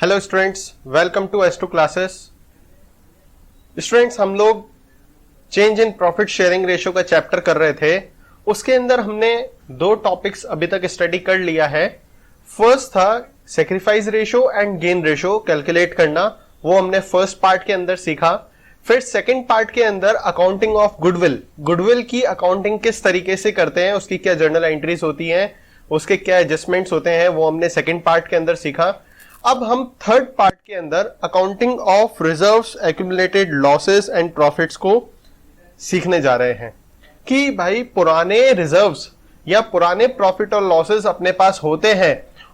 Hello students, welcome to S2 classes. Students, हम लोग change in profit sharing ratio का chapter कर रहे थे। उसके अंदर हमने दो टॉपिक्स अभी तक स्टडी कर लिया है। फर्स्ट था sacrifice ratio and gain ratio calculate करना, वो हमने फर्स्ट पार्ट के अंदर सीखा। फिर सेकंड पार्ट के अंदर अकाउंटिंग ऑफ गुडविल की अकाउंटिंग किस तरीके से करते हैं, उसकी क्या जर्नल एंट्रीज होती हैं, उसके क्या एडजस्टमेंट्स होते हैं, वो हमने सेकंड पार्ट के अंदर सीखा। अब हम थर्ड पार्ट के अंदर accounting of reserves, accumulated losses and profits को सीखने जा रहे हैं कि भाई पुराने रिजर्व्स या पुराने प्रॉफिट और लॉसेस अपने पास होते हैं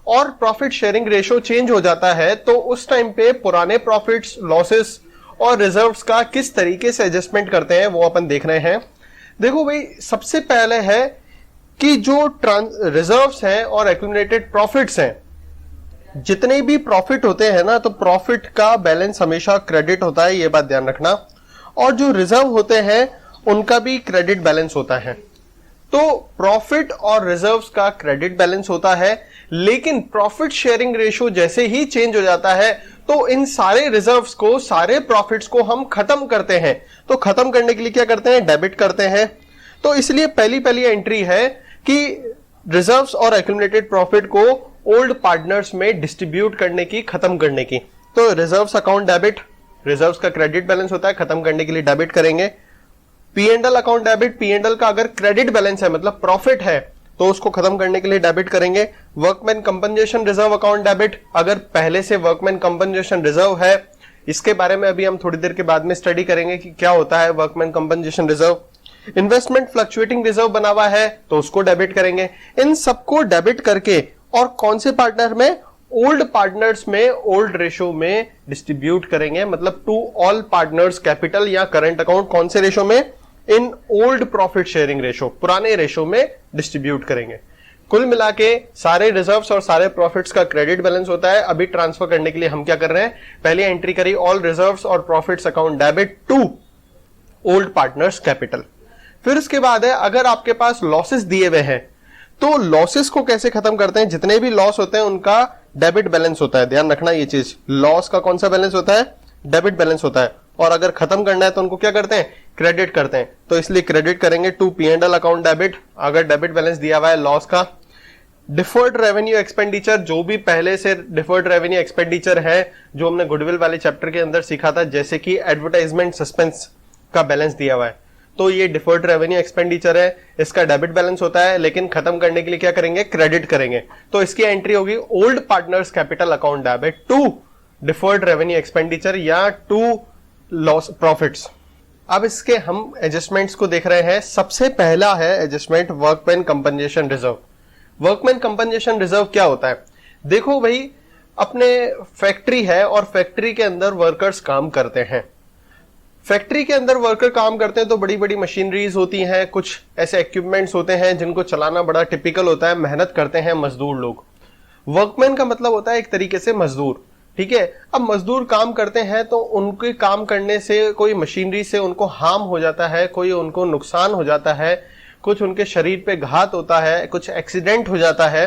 और प्रॉफिट शेयरिंग रेशियो चेंज हो जाता है, तो उस टाइम पे पुराने प्रॉफिट्स, लॉसेस और रिजर्व्स का किस तरीके से एडजस्टमेंट करते हैं वो अपन देख रहे हैं। देखो भाई, सबसे पहले है कि जो रिजर्व्स हैं और एक्यूमुलेटेड प्रॉफिट्स हैं, जितने भी प्रॉफिट होते हैं ना, तो प्रॉफिट का बैलेंस हमेशा क्रेडिट होता है, ये बात ध्यान रखना। और जो रिजर्व होते हैं उनका भी क्रेडिट बैलेंस होता है। तो प्रॉफिट और रिजर्व्स का क्रेडिट बैलेंस होता है, लेकिन प्रॉफिट शेयरिंग रेशियो जैसे ही चेंज हो जाता है तो इन सारे रिजर्व्स को, सारे प्रॉफिट्स को हम खत्म करते हैं। तो खत्म करने के लिए क्या करते हैं? डेबिट करते हैं। तो इसलिए पहली एंट्री है कि रिजर्व्स और एक्यूमुलेटेड प्रॉफिट को ओल्ड पार्टनर्स में डिस्ट्रीब्यूट करने की, खत्म करने की। तो रिजर्व्स अकाउंट डेबिट, रिजर्व्स का क्रेडिट बैलेंस होता है, खत्म करने के लिए डेबिट करेंगे। P&L अकाउंट डेबिट, P&L का अगर क्रेडिट बैलेंस है, मतलब प्रॉफिट है, तो उसको खत्म करने के लिए डेबिट करेंगे। Workman compensation reserve account debit, अगर पहले से वर्कमैन कंपनसेशन रिजर्व है, इसके बारे में अभी हम थोड़ी देर के बाद में स्टडी करेंगे कि क्या होता है workman compensation reserve. Investment fluctuating reserve बना हुआ है तो उसको डेबिट करेंगे। इन सबको डेबिट करके और कौन से पार्टनर में? ओल्ड पार्टनर्स में ओल्ड रेशियो में डिस्ट्रीब्यूट करेंगे, मतलब टू ऑल पार्टनर्स कैपिटल या करंट अकाउंट, कौन से रेशियो में? In old profit sharing ratio, पुराने रेशियो में डिस्ट्रीब्यूट करेंगे। कुल मिला के सारे रिजर्व्स और सारे प्रॉफिट्स का क्रेडिट बैलेंस होता है। अभी ट्रांसफर करने के लिए हम क्या कर रहे हैं? पहले एंट्री करी ऑल रिजर्व्स और profits account debit to old partners capital. फिर उसके बाद है, अगर आपके पास लॉसेस दिए हुए हैं तो लॉसेस को कैसे खत्म करते हैं? जितने भी लॉस होते हैं उनका डेबिट बैलेंस होता है, ध्यान रखना ये चीज। लॉस का कौन सा बैलेंस होता है? डेबिट बैलेंस होता है। और अगर खत्म करना है तो उनको क्या करते हैं? क्रेडिट करते हैं। तो इसलिए क्रेडिट करेंगे टू P&L अकाउंट डेबिट, अगर डेबिट बैलेंस दिया हुआ है लॉस का। डिफर्ड रेवेन्यू एक्सपेंडिचर, जो भी पहले से डिफर्ड रेवेन्यू एक्सपेंडिचर है, जो हमने गुडविल वाले चैप्टर के अंदर सीखा था, जैसे कि एडवर्टाइजमेंट सस्पेंस का बैलेंस दिया हुआ है, तो ये डिफर्ड रेवेन्यू एक्सपेंडिचर है, इसका डेबिट बैलेंस होता है, लेकिन खत्म करने के लिए क्या करेंगे? क्रेडिट करेंगे। तो इसकी एंट्री होगी old partners capital account debit to deferred revenue expenditure या टू लॉस प्रॉफिट्स। अब इसके हम एडजस्टमेंट्स को देख रहे हैं। सबसे पहला है adjustment workman compensation reserve. Workman compensation reserve क्या होता है? देखो भाई, अपने फैक्ट्री है और फैक्ट्री के अंदर वर्कर्स काम करते हैं। फैक्ट्री के अंदर वर्कर काम करते हैं तो बड़ी बड़ी मशीनरीज होती हैं, कुछ ऐसे इक्विपमेंट्स होते हैं जिनको चलाना बड़ा टिपिकल होता है, मेहनत करते हैं मजदूर लोग। वर्कमैन का मतलब होता है एक तरीके से मजदूर, ठीक है। अब मजदूर काम करते हैं तो उनके काम करने से कोई मशीनरी से उनको हार्म हो जाता है, कोई उनको नुकसान हो जाता है, कुछ उनके शरीर पे घात होता है, कुछ एक्सीडेंट हो जाता है,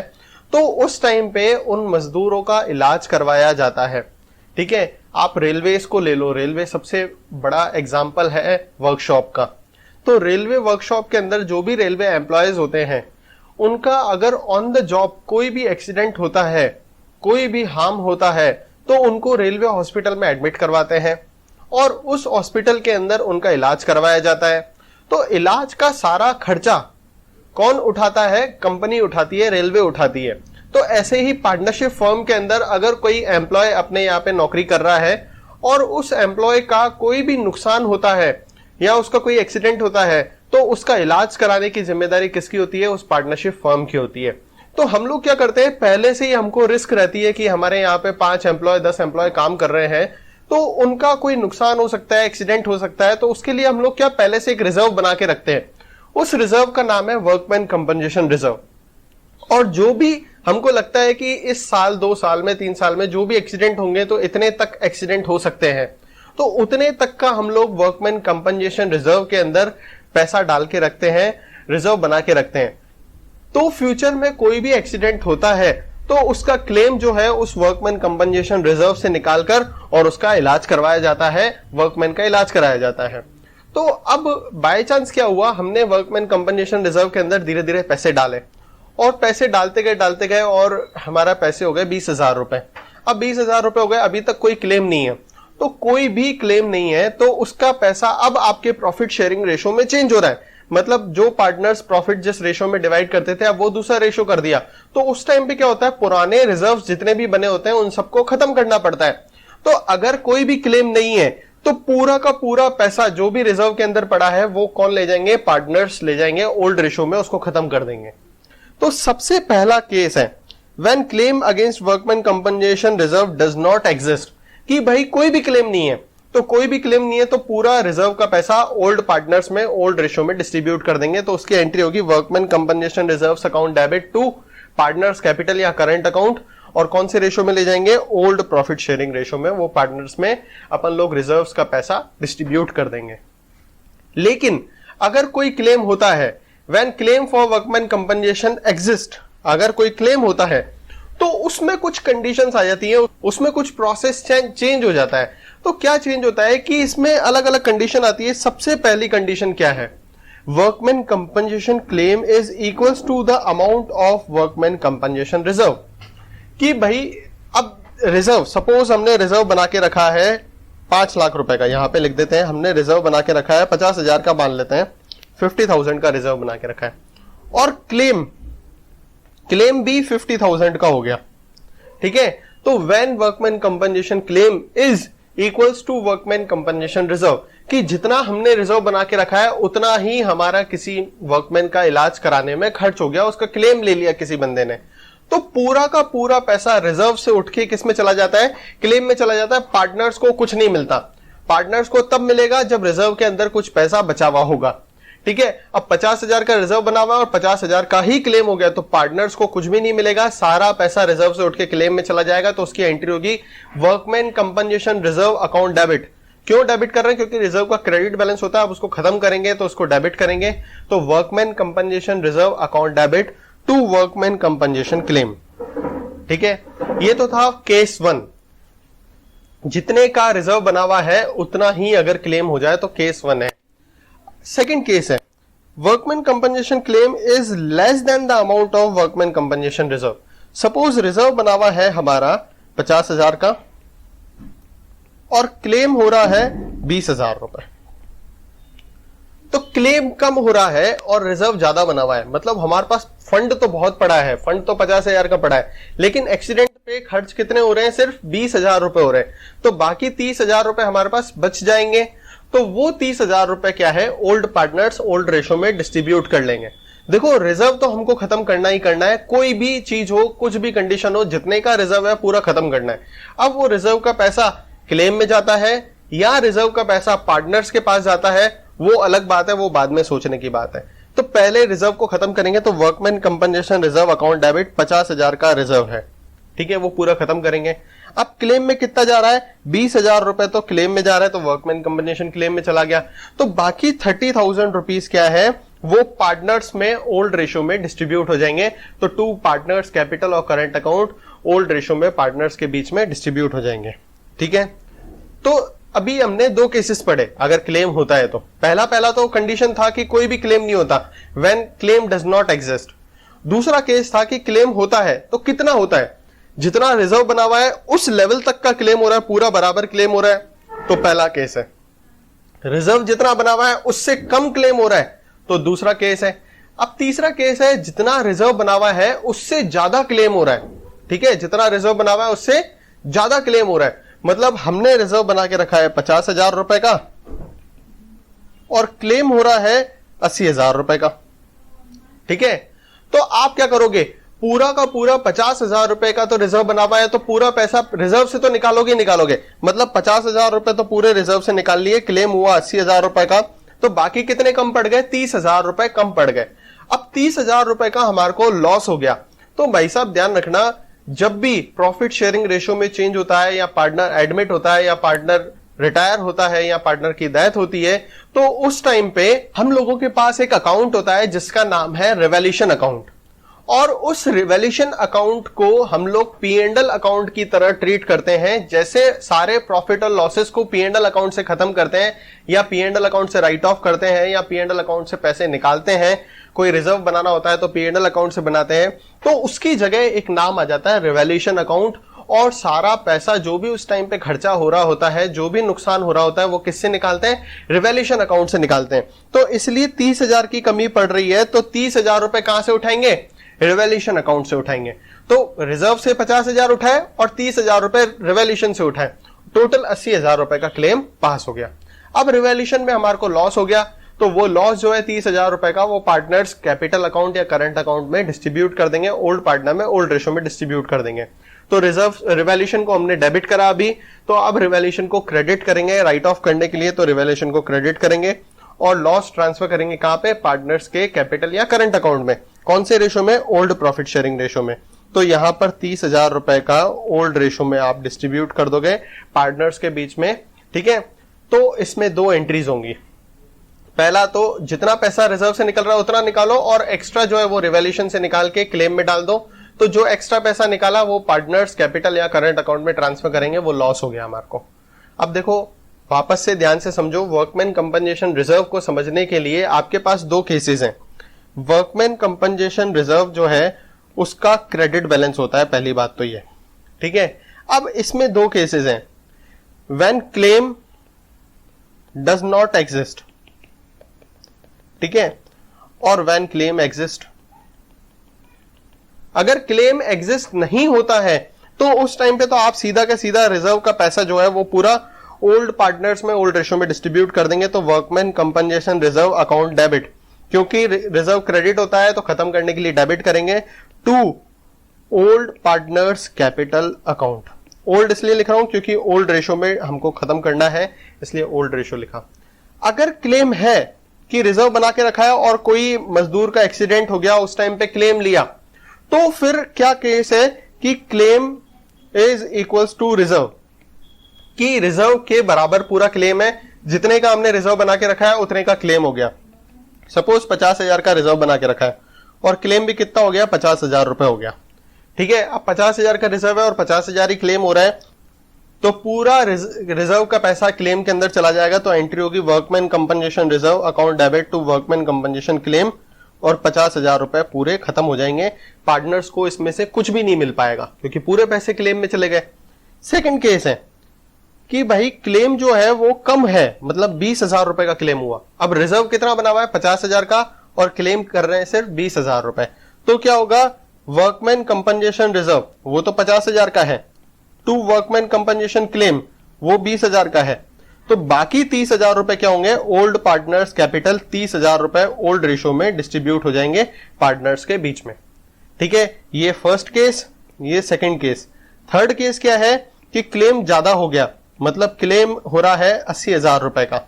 तो उस टाइम पे उन मजदूरों का इलाज करवाया जाता है, ठीक है। आप रेलवेज को ले लो, रेलवे सबसे बड़ा एग्जाम्पल है वर्कशॉप का। तो रेलवे वर्कशॉप के अंदर जो भी रेलवे एम्प्लॉयज होते हैं, उनका अगर ऑन द जॉब कोई भी एक्सीडेंट होता है, कोई भी हार्म होता है, तो उनको रेलवे हॉस्पिटल में एडमिट करवाते हैं और उस हॉस्पिटल के अंदर उनका इलाज करवाया जाता है। तो इलाज का सारा खर्चा कौन उठाता है? कंपनी उठाती है, रेलवे उठाती है। तो ऐसे ही पार्टनरशिप फर्म के अंदर अगर कोई एम्प्लॉय अपने यहाँ पे नौकरी कर रहा है और उस एम्प्लॉय का कोई भी नुकसान होता है या उसका कोई एक्सीडेंट होता है, तो उसका इलाज कराने की जिम्मेदारी किसकी होती है? उस पार्टनरशिप फर्म की होती है। तो हम लोग क्या करते हैं, पहले से ही हमको रिस्क रहती है कि हमारे यहाँ पे 5 एम्प्लॉय 10 एम्प्लॉय काम कर रहे हैं, तो उनका कोई नुकसान हो सकता है, एक्सीडेंट हो सकता है, तो उसके लिए हम लोग क्या पहले से एक रिजर्व बना के रखते हैं। उस रिजर्व का नाम है वर्कमैन कंपनसेशन रिजर्व। और जो भी हमको लगता है कि इस साल, 2 साल में, 3 साल में जो भी एक्सीडेंट होंगे तो इतने तक एक्सीडेंट हो सकते हैं, तो उतने तक का हम लोग वर्कमैन कंपनसेशन रिजर्व के अंदर पैसा डाल के रखते हैं, रिजर्व बना के रखते हैं। तो फ्यूचर में कोई भी एक्सीडेंट होता है तो उसका क्लेम जो है उस वर्कमैन कंपनसेशन रिजर्व से निकालकर और उसका इलाज करवाया जाता है, वर्कमैन का इलाज कराया जाता है। तो अब बाय चांस क्या हुआ, हमने वर्कमैन कंपनसेशन रिजर्व के अंदर धीरे धीरे पैसे डाले और पैसे डालते गए और हमारा पैसे हो गए 20,000 रुपए। अब 20,000 रुपए हो गए, अभी तक कोई क्लेम नहीं है, तो कोई भी क्लेम नहीं है तो उसका पैसा अब आपके प्रॉफिट शेयरिंग रेशो में चेंज हो रहा है। मतलब जो पार्टनर्स प्रॉफिट जिस रेशो में डिवाइड करते थे अब वो दूसरा रेशो कर दिया, तो उस टाइम पे क्या होता है, पुराने रिजर्व्स जितने भी बने होते हैं उन सबको खत्म करना पड़ता है। तो अगर कोई भी क्लेम नहीं है तो पूरा का पूरा पैसा जो भी रिजर्व के अंदर पड़ा है वो कौन ले जाएंगे, पार्टनर्स ले जाएंगे, ओल्ड रेशो में उसको खत्म कर देंगे। तो सबसे पहला केस है when claim against workman compensation reserve does not exist, कि भाई कोई भी क्लेम नहीं है, तो कोई भी क्लेम नहीं है तो पूरा रिजर्व का पैसा ओल्ड पार्टनर्स में ओल्ड रेशो में डिस्ट्रीब्यूट कर देंगे। तो उसकी एंट्री होगी workman compensation reserves account debit to partners capital या करंट अकाउंट, और कौन से रेशो में ले जाएंगे, ओल्ड प्रॉफिट शेयरिंग रेशो में, वो पार्टनर्स में अपन लोग रिजर्व्स का पैसा डिस्ट्रीब्यूट कर देंगे। लेकिन अगर कोई क्लेम होता है, when claim for workman compensation exist, अगर कोई क्लेम होता है तो उसमें कुछ कंडीशंस आ जाती है, उसमें कुछ प्रोसेस चेंज हो जाता है। तो क्या चेंज होता है कि इसमें अलग अलग कंडीशन आती है। सबसे पहली कंडीशन क्या है, workman compensation claim is equals to the amount of workman compensation reserve, कि भाई अब रिजर्व, सपोज हमने रिजर्व बना के रखा है 5 लाख रुपए का, यहां पे लिख देते हैं हमने रिजर्व बना के रखा है 50,000 का, मान लेते हैं 50,000 का रिजर्व बना के रखा है, और क्लेम भी 50,000 का हो गया, ठीक है। तो when workman compensation claim is equals to workman compensation reserve, कि जितना हमने रिजर्व बना के रखा है उतना ही हमारा किसी वर्कमैन का इलाज कराने में खर्च हो गया, उसका क्लेम ले लिया किसी बंदे ने, तो पूरा का पूरा पैसा रिजर्व से उठ के किस में चला जाता है, क्लेम में चला जाता है। पार्टनर्स को कुछ नहीं मिलता, पार्टनर्स को तब मिलेगा जब रिजर्व के अंदर कुछ पैसा बचा हुआ होगा, ठीक है। अब 50,000 का रिजर्व बना हुआ और 50,000 का ही क्लेम हो गया, तो पार्टनर्स को कुछ भी नहीं मिलेगा, सारा पैसा रिजर्व से उठ के क्लेम में चला जाएगा। तो उसकी एंट्री होगी workman compensation reserve account debit. क्यों डेबिट कर रहे हैं, क्योंकि रिजर्व का क्रेडिट बैलेंस होता है, अब उसको खत्म करेंगे तो उसको डेबिट करेंगे। तो workman compensation reserve account debit to workman compensation claim, ठीक है। ये तो था केस 1, जितने का रिजर्व बना हुआ है उतना ही अगर क्लेम हो जाए तो केस 1 है। सेकंड केस है workman compensation claim is less than the amount of workman compensation reserve. Suppose reserve बना हुआ है हमारा 50,000 का और क्लेम हो रहा है 20,000 रुपए, तो क्लेम कम हो रहा है और रिजर्व ज्यादा बना हुआ है, मतलब हमारे पास फंड तो बहुत पड़ा है, फंड तो 50,000 का पड़ा है, लेकिन एक्सीडेंट पे खर्च कितने हो रहे हैं, सिर्फ 20,000 रुपए हो रहे हैं, तो बाकी 30,000 रुपए हमारे पास बच जाएंगे। तो वो 30,000 रुपए क्या है, ओल्ड पार्टनर्स ओल्ड रेशो में डिस्ट्रीब्यूट कर लेंगे। देखो रिजर्व तो हमको खत्म करना ही करना है, कोई भी चीज हो, कुछ भी कंडीशन हो, जितने का रिजर्व है पूरा खत्म करना है। अब वो रिजर्व का पैसा क्लेम में जाता है या रिजर्व का पैसा पार्टनर्स के पास जाता है, वो अलग बात है, वो बाद में सोचने की बात है। तो पहले रिजर्व को खत्म करेंगे, तो workman compensation reserve account debit 50,000 का रिजर्व है, ठीक है, वो पूरा खत्म करेंगे। अब क्लेम में कितना जा रहा है, 20,000 रुपए तो क्लेम में जा रहा है, तो वर्कमैन कंपनसेशन क्लेम में चला गया। तो बाकी 30,000 रुपीज क्या है, वो पार्टनर्स में ओल्ड रेशो में डिस्ट्रीब्यूट हो जाएंगे। तो टू पार्टनर्स कैपिटल और करंट अकाउंट ओल्ड रेशो में पार्टनर्स के बीच में डिस्ट्रीब्यूट हो जाएंगे, ठीक है। तो अभी हमने 2 केसेस पढ़े अगर क्लेम होता है तो। पहला तो कंडीशन था कि कोई भी क्लेम नहीं होता, when claim does not exist. दूसरा केस था कि क्लेम होता है तो कितना होता है, जितना रिजर्व बना हुआ है उस लेवल तक का क्लेम हो रहा है, पूरा बराबर क्लेम हो रहा है, तो पहला केस है। रिजर्व जितना बना हुआ है उससे कम क्लेम हो रहा है, तो दूसरा केस है। अब तीसरा केस है जितना रिजर्व बना हुआ है उससे ज्यादा क्लेम हो रहा है, ठीक है, जितना रिजर्व बना हुआ है उससे ज्यादा क्लेम हो रहा है, मतलब हमने रिजर्व बना के रखा है 50,000 रुपए का और क्लेम हो रहा है 80,000 रुपए का, ठीक है। तो आप क्या करोगे, पूरा का पूरा 50,000 रुपए का तो रिजर्व बना हुआ है, तो पूरा पैसा रिजर्व से तो निकालोगे, मतलब 50,000 रुपए तो पूरे रिजर्व से निकाल लिए, क्लेम हुआ 80,000 रुपए का, तो बाकी कितने कम पड़ गए, 30,000 रुपए कम पड़ गए। अब 30,000 रुपए का हमारे को लॉस हो गया। तो भाई साहब ध्यान रखना, जब भी प्रॉफिट शेयरिंग रेशो में चेंज होता है या पार्टनर एडमिट होता है या पार्टनर रिटायर होता है या पार्टनर की डेथ होती है, तो उस टाइम पे हम लोगों के पास एक अकाउंट होता है जिसका नाम है रिवॉल्यूशन अकाउंट। और उस रिवैल्यूएशन अकाउंट को हम लोग P&L अकाउंट की तरह ट्रीट करते हैं। जैसे सारे प्रॉफिट और लॉसेस को P&L अकाउंट से खत्म करते हैं या P&L अकाउंट से राइट ऑफ करते हैं या P&L अकाउंट से पैसे निकालते हैं, कोई रिजर्व बनाना होता है तो P&L अकाउंट से बनाते हैं, तो उसकी जगह एक नाम आ जाता है रिवैल्यूएशन अकाउंट। और सारा पैसा जो भी उस टाइम पे खर्चा हो रहा होता है, जो भी नुकसान हो रहा होता है, वो किससे निकालते हैं? रिवैल्यूएशन अकाउंट से निकालते हैं। तो इसलिए 30,000 की कमी पड़ रही है तो 30,000 रुपए कहां से उठाएंगे? रिवैल्यूएशन अकाउंट से उठाएंगे। तो रिजर्व से 50,000 उठाए और 30,000 रुपए रिवैल्यूएशन से उठाए, टोटल 80,000 रुपए का क्लेम पास हो गया। अब रिवैल्यूएशन में हमारे को लॉस हो गया, तो वो लॉस जो है 30,000 रुपए का, वो पार्टनर्स कैपिटल अकाउंट या करंट अकाउंट में डिस्ट्रीब्यूट कर देंगे, ओल्ड पार्टनर में ओल्ड रेशो में डिस्ट्रीब्यूट कर देंगे। तो रिवैल्यूएशन को हमने डेबिट करा अभी, तो अब रिवैल्यूएशन को क्रेडिट करेंगे राइट ऑफ करने के लिए, तो रिवैल्यूएशन को क्रेडिट करेंगे और लॉस ट्रांसफर करेंगे कहां पे? पार्टनर्स के कैपिटल या करंट अकाउंट में। कौन से रेशो में? ओल्ड प्रॉफिट शेयरिंग रेशो में। तो यहां पर 30,000 रुपए का ओल्ड रेशो में आप डिस्ट्रीब्यूट कर दोगे पार्टनर्स के बीच में, ठीक है। तो इसमें दो एंट्रीज होंगी। पहला तो जितना पैसा रिजर्व से निकल रहा है उतना निकालो और एक्स्ट्रा जो है वो रिवैल्यूएशन से निकाल के क्लेम में डाल दो। तो जो एक्स्ट्रा पैसा निकाला वो पार्टनर्स कैपिटल या करंट अकाउंट में ट्रांसफर करेंगे, वो लॉस हो गया हमारे को। अब देखो वापस से ध्यान से समझो, वर्कमैन कंपनसेशन रिजर्व को समझने के लिए आपके पास दो केसेस हैं। वर्कमैन कंपनसेशन रिजर्व जो है उसका क्रेडिट बैलेंस होता है, पहली बात तो ये, ठीक है। अब इसमें दो केसेस हैं, when claim does not exist, ठीक है, और व्हेन क्लेम एग्जिस्ट। अगर क्लेम एग्जिस्ट नहीं होता है तो उस टाइम पे तो आप सीधा का सीधा रिजर्व का पैसा जो है वो पूरा ओल्ड पार्टनर्स में ओल्ड रेशो में डिस्ट्रीब्यूट कर देंगे। तो workman compensation reserve account debit, क्योंकि रिजर्व क्रेडिट होता है तो खत्म करने के लिए डेबिट करेंगे to old partners capital account. Old इसलिए लिख रहा हूं क्योंकि ओल्ड रेशो में हमको खत्म करना है, इसलिए ओल्ड रेशो लिखा। अगर क्लेम है कि रिजर्व बना के रखा है और कोई मजदूर का एक्सीडेंट हो गया, उस टाइम पे क्लेम लिया, तो फिर क्या केस है कि claim is equals to reserve, कि रिजर्व के बराबर पूरा क्लेम है, जितने का हमने रिजर्व बना के रखा है उतने का क्लेम हो गया। सपोज 50,000 का रिजर्व बना के रखा है और क्लेम भी कितना हो गया? 50,000 रुपए हो गया, ठीक है। अब 50,000 का रिजर्व है और 50,000 ही क्लेम हो रहा है, तो पूरा रिजर्व का पैसा क्लेम के अंदर चला जाएगा। तो एंट्री होगी workman compensation reserve account debit to workman compensation claim, और 50,000 रुपए पूरे खत्म हो जाएंगे। पार्टनर्स को इसमें से कुछ भी नहीं मिल पाएगा क्योंकि पूरे पैसे क्लेम में चले गए। सेकंड केस है कि भाई क्लेम जो है वो कम है, मतलब 20,000 रुपए का क्लेम हुआ। अब रिजर्व कितना बना हुआ है? 50,000 का, और क्लेम कर रहे हैं सिर्फ 20,000 रुपए। तो क्या होगा? वर्कमैन कंपनसेशन रिजर्व वो तो 50,000 का है, टू वर्कमैन कंपनसेशन क्लेम वो 20,000 का है, तो बाकी 30,000 रुपए क्या होंगे? ओल्ड पार्टनर्स कैपिटल 30,000 रुपए ओल्ड रेशो में डिस्ट्रीब्यूट हो जाएंगे पार्टनर्स के बीच में, ठीक है। ये फर्स्ट केस, ये सेकंड केस। थर्ड केस क्या है कि क्लेम ज्यादा हो गया, मतलब क्लेम हो रहा है 80,000 रुपए का।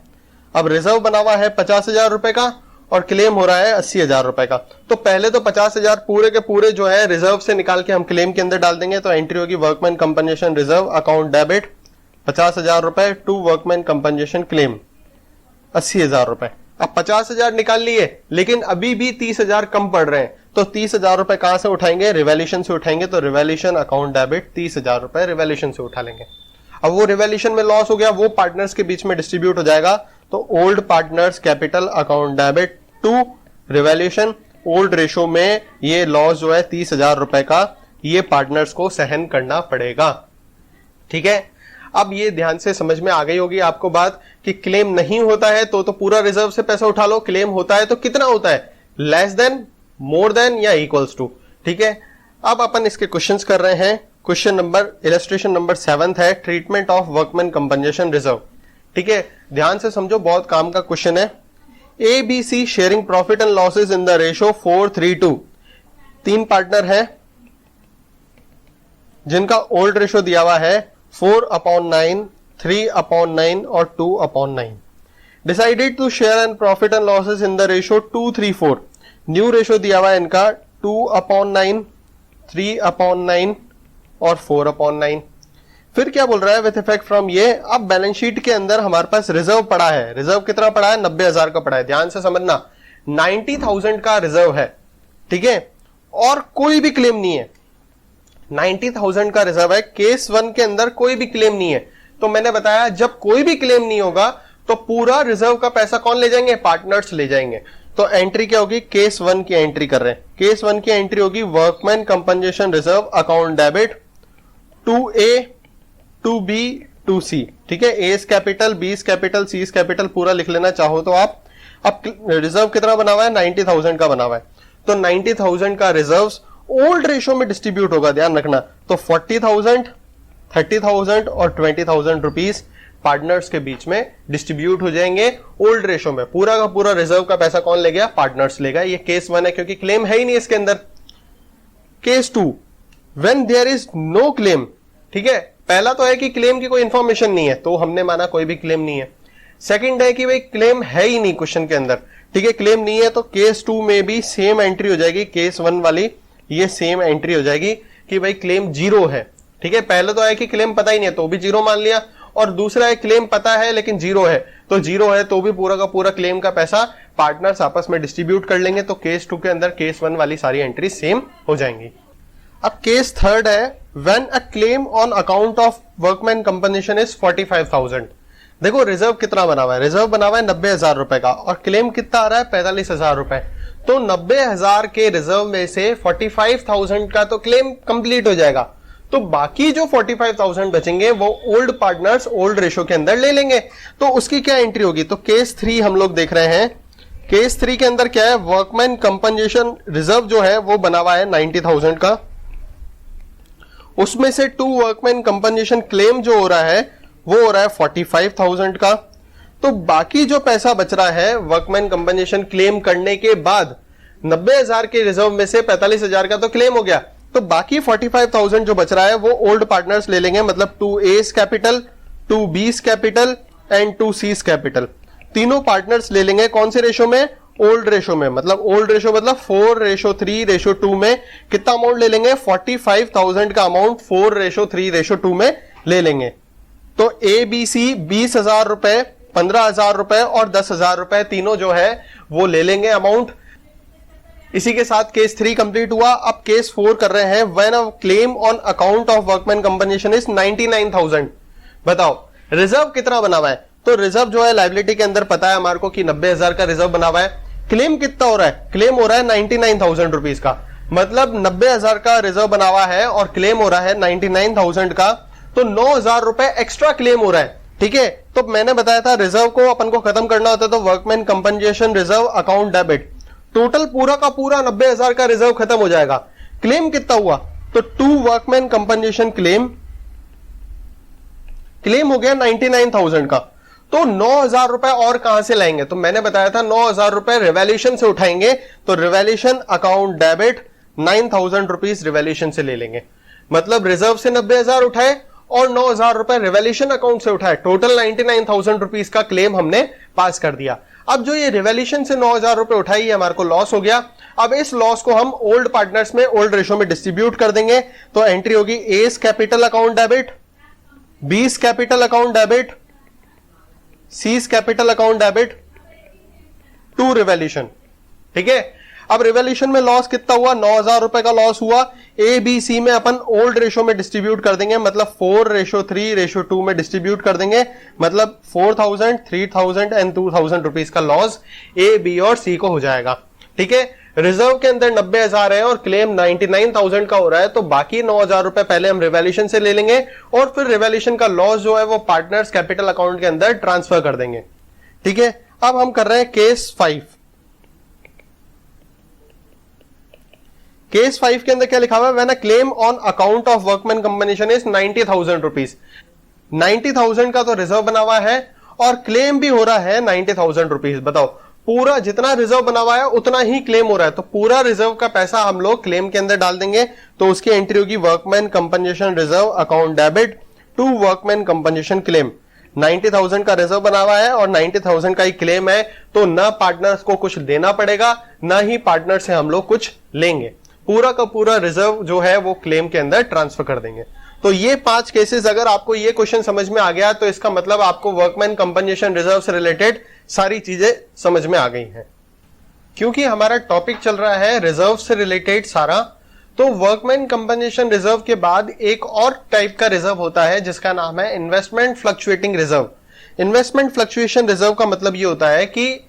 अब रिजर्व बना हुआ है 50,000 रुपए का और क्लेम हो रहा है 80,000 रुपए का। तो पहले तो 50,000 पूरे के पूरे जो है रिजर्व से निकाल के हम क्लेम के अंदर डाल देंगे। तो एंट्री होगी workman compensation reserve account debit 50,000 रुपए टू वर्कमैन कंपनसेशन क्लेम 80,000 रुपए। अब 50,000 निकाल लिए, लेकिन अभी भी 30,000 कम पड़ रहे हैं, तो 30,000 रुपए कहां से उठाएंगे? रिवैल्यूएशन से उठाएंगे। तो रिवैल्यूएशन अकाउंट डेबिट 30,000 रुपए रिवैल्यूएशन से उठा लेंगे। अब वो रिवैल्यूएशन में लॉस हो गया, वो पार्टनर्स के बीच में डिस्ट्रीब्यूट हो जाएगा। तो old partners capital account debit to revaluation, old ratio में ये लॉस जो है 30,000 रुपए का, ये पार्टनर्स को सहन करना पड़ेगा, ठीक है। अब ये ध्यान से समझ में आ गई होगी आपको बात कि क्लेम नहीं होता है तो पूरा रिजर्व से पैसा उठा लो, क्लेम होता है तो कितना होता है? लेस देन, मोर देन या इक्वल्स टू, ठीक है। अब अपन इसके क्वेश्चंस कर रहे हैं। क्वेश्चन नंबर इलस्ट्रेशन नंबर 7 है treatment of workman compensation reserve, ठीक है। ध्यान से समझो, बहुत काम का क्वेश्चन है। ABC sharing profit and losses in the ratio 4:3:2। तीन पार्टनर है जिनका ओल्ड रेशो दिया हुआ है 4/9, 3/9 और 2/9। Decided to share and profit and losses in the ratio 2:3:4। New ratio दिया हुआ है इनका 2/9, 3/9 और 4/9। फिर क्या बोल रहा है? विथ इफेक्ट फ्रॉम ये। अब बैलेंस शीट के अंदर हमारे पास रिजर्व पड़ा है। रिजर्व कितना पड़ा है? 90,000 का पड़ा है। ध्यान से समझना, 90,000 का रिजर्व है, ठीक है। और कोई भी क्लेम नहीं है, 90,000 का रिजर्व है, केस 1 के अंदर कोई भी क्लेम नहीं है, तो मैंने बताया जब कोई भी क्लेम नहीं होगा तो पूरा रिजर्व का पैसा कौन ले जाएंगे? पार्टनर्स ले जाएंगे। तो एंट्री क्या होगी? केस 1 की एंट्री कर रहे हैं। केस 1 की एंट्री होगी workman compensation reserve account debit to A to B to C. ठीक है, A's capital, B's capital, C's capital पूरा लिख लेना चाहो तो आप। अब रिजर्व कितना बना हुआ है? 90,000 का बना हुआ है। तो 90,000 का रिजर्व ओल्ड रेशो में डिस्ट्रीब्यूट होगा, ध्यान रखना। तो 40,000, 30,000 और 20,000 रुपीज पार्टनर्स के बीच में डिस्ट्रीब्यूट हो जाएंगे ओल्ड रेशो में। पूरा का पूरा रिजर्व का पैसा कौन ले गया? पार्टनर्स लेगा। ये केस 1 है क्योंकि क्लेम है ही नहीं इसके अंदर। Case 2, when there is no claim. ठीक है, पहला तो है कि क्लेम की कोई इंफॉर्मेशन नहीं है, तो हमने माना कोई भी क्लेम नहीं है। सेकंड है कि भाई क्लेम है ही नहीं क्वेश्चन के अंदर। ठीक है, क्लेम नहीं है तो केस 2 में भी सेम एंट्री हो जाएगी, केस 1 वाली ये सेम एंट्री हो जाएगी कि भाई क्लेम जीरो है। ठीक है, पहले तो है कि क्लेम पता ही नहीं है तो भी जीरो मान लिया, और दूसरा है क्लेम पता है लेकिन जीरो है, तो जीरो है तो भी पूरा का पूरा क्लेम का पैसा पार्टनर्स आपस में डिस्ट्रीब्यूट कर लेंगे। तो केस 2 के अंदर केस 1 वाली सारी एंट्री सेम हो जाएंगी। अब केस 3 है, when a claim on account of workman compensation is 45,000। देखो रिजर्व कितना बना हुआ है? रिजर्व बना हुआ है 90,000 रुपए का और क्लेम कितना आ रहा है? 45,000 रुपए। तो 90,000 के रिजर्व में से 45,000 का तो क्लेम कंप्लीट हो जाएगा, तो बाकी जो 45,000 बचेंगे वो ओल्ड पार्टनर्स ओल्ड रेशो के अंदर ले लेंगे। तो उसकी क्या एंट्री होगी? तो केस 3 हम लोग देख रहे हैं। केस 3 के अंदर क्या है? वर्कमैन कंपनसेशन रिजर्व जो है वो बना हुआ है 90,000 का, उसमें से टू वर्कमैन कंपनसेशन क्लेम जो हो रहा है वो हो रहा है 45,000 का। तो बाकी जो पैसा बच रहा है वर्कमैन कंपनसेशन क्लेम करने के बाद, 90,000 के रिजर्व में से 45,000 का तो क्लेम हो गया, तो बाकी 45,000 जो बच रहा है वो ओल्ड पार्टनर्स ले लेंगे, मतलब 2A's capital, 2B's capital and 2C's capital. तीनों पार्टनर्स ले लेंगे कौन से रेशो में? ओल्ड रेशो में। मतलब ओल्ड रेशो मतलब 4:3:2 में कितना अमाउंट ले लेंगे? 45,000 का अमाउंट 4:3:2 में ले लेंगे। तो ए बी सी 20,000 रुपए, 15,000 रुपए और 10,000 रुपए तीनों जो है वो ले लेंगे अमाउंट। इसी के साथ केस 3 कंप्लीट हुआ। अब केस 4 कर रहे हैं, when a claim on account of workman compensation is 99,000। बताओ रिजर्व कितना बना हुआ है? तो रिजर्व जो है लायबिलिटी के अंदर पता है हमारे को कि 90,000 का रिजर्व बना हुआ है। क्लेम कितना हो रहा है? क्लेम हो रहा है 99,000 रुपीज का, मतलब 90,000 का रिजर्व बना हुआ है और क्लेम हो रहा है 99,000 का, तो 9,000 रुपए एक्स्ट्रा क्लेम हो रहा है। ठीक है, तो मैंने बताया था रिजर्व को अपन को खत्म करना होता है तो workman compensation reserve account debit, total पूरा का पूरा 90,000 का रिजर्व खत्म हो जाएगा। क्लेम कितना हुआ? तो टू वर्कमैन कंपनसेशन क्लेम हो गया 99,000 का, तो 9,000 रुपए और कहां से लाएंगे? तो मैंने बताया था 9,000 रुपए रिवैल्यूएशन से उठाएंगे, तो revaluation account debit 9,000 rupees revaluation से ले लेंगे। मतलब रिजर्व से 90,000 उठाए और 9,000 रुपए रिवैल्यूएशन अकाउंट से उठाए, टोटल 99,000 रुपीज का क्लेम हमने पास कर दिया। अब जो ये रिवैल्यूएशन से 9,000 रुपए उठाई है हमारे को लॉस हो गया। अब इस लॉस को हम ओल्ड पार्टनर्स में ओल्ड रेशो में डिस्ट्रीब्यूट कर देंगे। तो एंट्री होगी A's capital account debit, B's capital account debit, C's capital account debit to revaluation. ठीक है, अब रिवैल्यूएशन में लॉस कितना हुआ? 9,000 रुपए का लॉस हुआ। ए बी सी में अपन ओल्ड रेशो में डिस्ट्रीब्यूट कर देंगे, मतलब 4:3:2 में डिस्ट्रीब्यूट कर देंगे, मतलब 4,000, 3,000 एंड 2,000 रुपीज का लॉस ए बी और सी को हो जाएगा। ठीक है, रिजर्व के अंदर 90,000 है और क्लेम 99,000 का हो रहा है, तो बाकी 9,000 रुपए पहले हम रिवैल्यूएशन से ले लेंगे और फिर रिवैल्यूएशन का लॉस जो है वो पार्टनर्स कैपिटल अकाउंट के अंदर ट्रांसफर कर देंगे। ठीक है, अब हम कर रहे हैं केस 5। केस 5 के अंदर क्या लिखा हुआ है? When a claim on account of workman compensation is 90,000 rupees. 90,000 का तो रिजर्व बना हुआ है और क्लेम भी हो रहा है 90,000 रुपीज। बताओ पूरा जितना रिजर्व बना हुआ है उतना ही क्लेम हो रहा है, तो पूरा रिजर्व का पैसा हम लोग क्लेम के अंदर डाल देंगे। तो उसकी एंट्री होगी workman compensation reserve account debit to workman compensation claim. 90,000 का रिजर्व बना हुआ है और 90,000 का ही क्लेम है, तो ना पार्टनर्स को कुछ देना पड़ेगा ना ही पार्टनर से हम लोग कुछ लेंगे। पूरा का पूरा रिजर्व जो है वो क्लेम के अंदर ट्रांसफर कर देंगे। तो ये 5 केसेस अगर आपको ये क्वेश्चन समझ में आ गया तो इसका मतलब आपको वर्कमैन कंपनसेशन रिजर्व से रिलेटेड सारी चीजें समझ में आ गई हैं। क्योंकि हमारा टॉपिक चल रहा है रिजर्व से रिलेटेड सारा, तो वर्कमैन कंपनसेशन रिजर्व के बाद एक और टाइप का रिजर्व होता है जिसका नाम है investment fluctuating reserve. Investment fluctuation reserve का मतलब ये होता है कि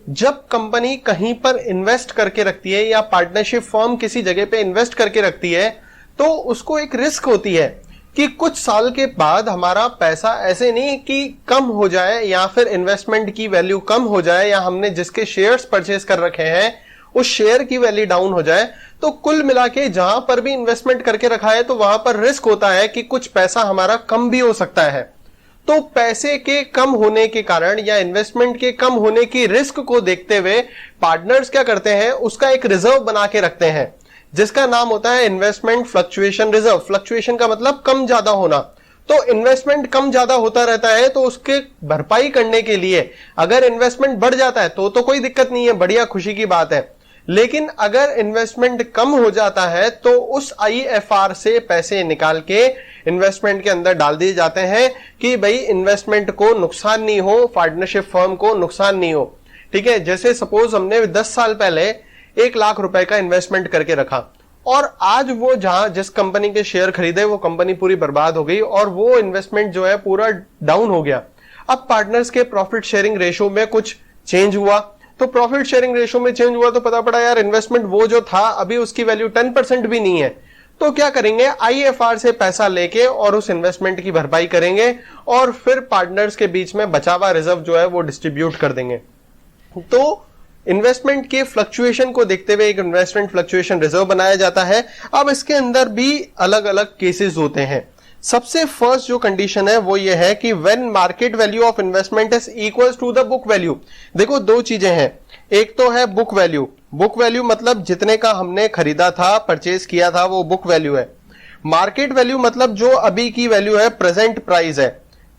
जब कंपनी कहीं पर इन्वेस्ट करके रखती है या पार्टनरशिप फर्म किसी जगह पे इन्वेस्ट करके रखती है, तो उसको एक रिस्क होती है कि कुछ साल के बाद हमारा पैसा ऐसे नहीं कि कम हो जाए या फिर इन्वेस्टमेंट की वैल्यू कम हो जाए या हमने जिसके शेयर्स परचेज कर रखे हैं उस शेयर की वैल्यू डाउन हो जाए। तो कुल मिला के जहां पर भी इन्वेस्टमेंट करके रखा है तो वहां पर रिस्क होता है कि कुछ पैसा हमारा कम भी हो सकता है। तो पैसे के कम होने के कारण या इन्वेस्टमेंट के कम होने की रिस्क को देखते हुए पार्टनर्स क्या करते हैं, उसका एक रिजर्व बना के रखते हैं जिसका नाम होता है इन्वेस्टमेंट फ्लक्चुएशन रिजर्व। फ्लक्चुएशन का मतलब कम ज्यादा होना। तो इन्वेस्टमेंट कम ज्यादा होता रहता है, तो उसके भरपाई करने के लिए अगर इन्वेस्टमेंट बढ़ जाता है तो कोई दिक्कत नहीं है, बढ़िया खुशी की बात है। लेकिन अगर इन्वेस्टमेंट कम हो जाता है तो उस आईएफआर से पैसे निकाल के इन्वेस्टमेंट के अंदर डाल दिए जाते हैं कि भाई इन्वेस्टमेंट को नुकसान नहीं हो, पार्टनरशिप फर्म को नुकसान नहीं हो। ठीक है, जैसे सपोज हमने 10 साल पहले 1 लाख रुपए का इन्वेस्टमेंट करके रखा और आज वो जहां जिस कंपनी के शेयर खरीदे वो कंपनी पूरी बर्बाद हो गई और वो इन्वेस्टमेंट जो है पूरा डाउन हो गया। अब पार्टनर्स के प्रॉफिट शेयरिंग रेशो में कुछ चेंज हुआ, तो प्रॉफिट शेयरिंग रेशो में चेंज हुआ तो पता पड़ा यार इन्वेस्टमेंट वो जो था अभी उसकी वैल्यू 10% भी नहीं है। तो क्या करेंगे, आईएफआर से पैसा लेके और उस इन्वेस्टमेंट की भरपाई करेंगे और फिर पार्टनर्स के बीच में बचा हुआ रिजर्व जो है वो डिस्ट्रीब्यूट कर देंगे। तो इन्वेस्टमेंट के फ्लक्चुएशन को देखते हुए एक इन्वेस्टमेंट फ्लक्चुएशन रिजर्व बनाया जाता है। अब इसके अंदर भी अलग अलग केसेस होते हैं। सबसे फर्स्ट जो कंडीशन है वो ये है कि when market value of investment is equals to the book value. देखो दो चीजें हैं, एक तो है बुक वैल्यू। बुक वैल्यू मतलब जितने का हमने खरीदा था, परचेज किया था, वो बुक वैल्यू है। मार्केट वैल्यू मतलब जो अभी की वैल्यू है, प्रेजेंट प्राइस है।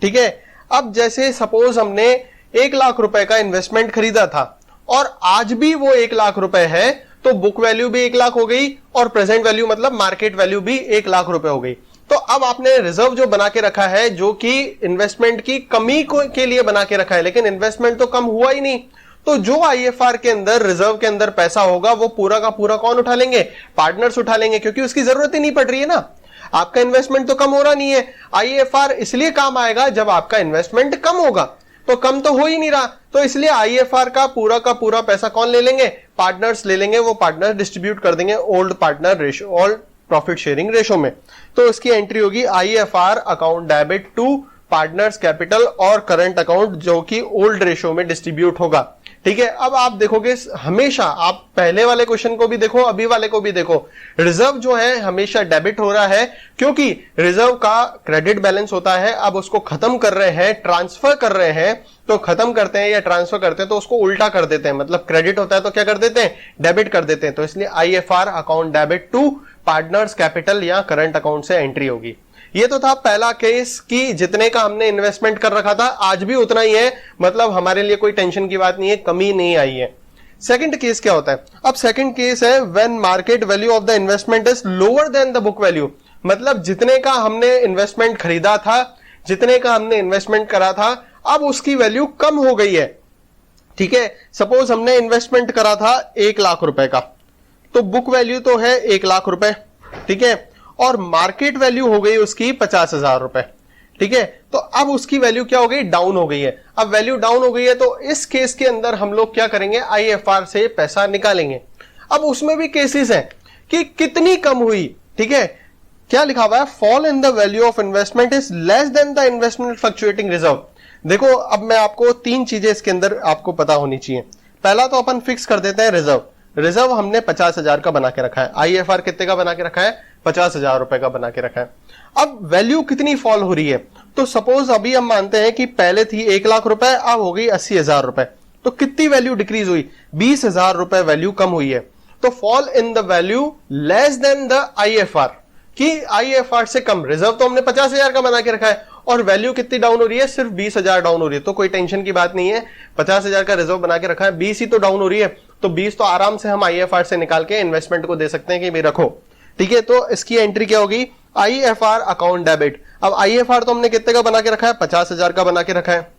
ठीक है, अब जैसे सपोज हमने 1 लाख रुपए का इन्वेस्टमेंट खरीदा था और आज भी वो 1 लाख रुपए है, तो बुक वैल्यू भी 1 लाख हो गई और प्रेजेंट वैल्यू मतलब मार्केट वैल्यू भी 1 लाख रुपए हो गई। तो अब आपने रिजर्व जो बना के रखा है जो कि इन्वेस्टमेंट की कमी के लिए बना के रखा है, लेकिन इन्वेस्टमेंट तो कम हुआ ही नहीं। तो जो आईएफआर के अंदर रिजर्व के अंदर पैसा होगा वो पूरा का पूरा कौन उठा लेंगे, पार्टनर्स उठा लेंगे, क्योंकि उसकी जरूरत ही नहीं पड़ रही है ना। आपका इन्वेस्टमेंट तो कम हो रहा नहीं है। आईएफआर इसलिए काम आएगा जब आपका इन्वेस्टमेंट कम होगा, तो कम तो हो ही नहीं रहा, तो इसलिए आईएफआर का पूरा पैसा कौन ले लेंगे, पार्टनर्स ले लेंगे। वो पार्टनर डिस्ट्रीब्यूट कर देंगे old partner ratio, old profit sharing ratio में। तो इसकी एंट्री होगी IFR account debit to partners capital और करंट अकाउंट जो कि ओल्ड रेशो में डिस्ट्रीब्यूट होगा। ठीक है, अब आप देखोगे हमेशा, आप पहले वाले क्वेश्चन को भी देखो, अभी वाले को भी देखो, रिजर्व जो है हमेशा डेबिट हो रहा है क्योंकि रिजर्व का क्रेडिट बैलेंस होता है। अब उसको खत्म कर रहे हैं, ट्रांसफर कर रहे हैं, तो खत्म करते हैं या ट्रांसफर करते हैं तो उसको उल्टा कर देते हैं, मतलब क्रेडिट होता है तो क्या कर देते हैं, डेबिट कर देते हैं। तो इसलिए IFR account debit to partners capital या करंट अकाउंट से एंट्री होगी। ये तो था पहला केस कि जितने का हमने इन्वेस्टमेंट कर रखा था आज भी उतना ही है, मतलब हमारे लिए कोई टेंशन की बात नहीं है, कमी नहीं आई है। सेकंड केस क्या होता है, अब सेकंड केस है when market value of the investment is lower than the book value. मतलब जितने का हमने इन्वेस्टमेंट खरीदा था, जितने का हमने इन्वेस्टमेंट करा था, अब उसकी वैल्यू कम हो गई है। ठीक है, सपोज हमने इन्वेस्टमेंट करा था 1 लाख रुपए का, तो बुक वैल्यू तो है 1 लाख रुपए। ठीक है, और मार्केट वैल्यू हो गई उसकी 50,000 रुपए। ठीक है, तो अब उसकी वैल्यू क्या हो गई, डाउन हो गई है। अब वैल्यू डाउन हो गई है तो इस केस के अंदर हम लोग क्या करेंगे, आईएफआर से पैसा निकालेंगे। अब उसमें भी केसेस हैं कि कितनी कम हुई। ठीक है, क्या लिखा हुआ है, fall in the value of investment is less than the investment fluctuating reserve. देखो अब मैं आपको 3 चीजें इसके अंदर आपको पता होनी चाहिए। पहला तो अपन फिक्स कर देते हैं रिजर्व। रिजर्व हमने 50,000 का बना के रखा है, आईएफआर कितने का बना के रखा है, 50,000 रुपए का बना के रखा है। अब वैल्यू कितनी फॉल हो रही है, तो सपोज अभी हम मानते हैं कि पहले थी 1 लाख रुपए, अब हो गई 80,000 रुपए, तो कितनी वैल्यू डिक्रीज हुई, 20,000 रुपए वैल्यू कम हुई है। तो fall in the value less than the IFR, कि आईएफआर से कम। रिजर्व तो हमने 50,000 का बना के रखा है और वैल्यू कितनी डाउन हो रही है, सिर्फ 20,000 डाउन हो रही है, तो कोई टेंशन की बात नहीं है। 50,000 का रिजर्व बना के रखा है, 20 ही तो डाउन हो रही है, तो 20 तो आराम से हम आईएफआर से निकाल के इन्वेस्टमेंट को दे सकते हैं कि भाई रखो। ठीक है, तो इसकी एंट्री क्या होगी, आईएफआर अकाउंट डेबिट। अब आईएफआर तो हमने कितने का बना के रखा है, 50,000 का बना के रखा है।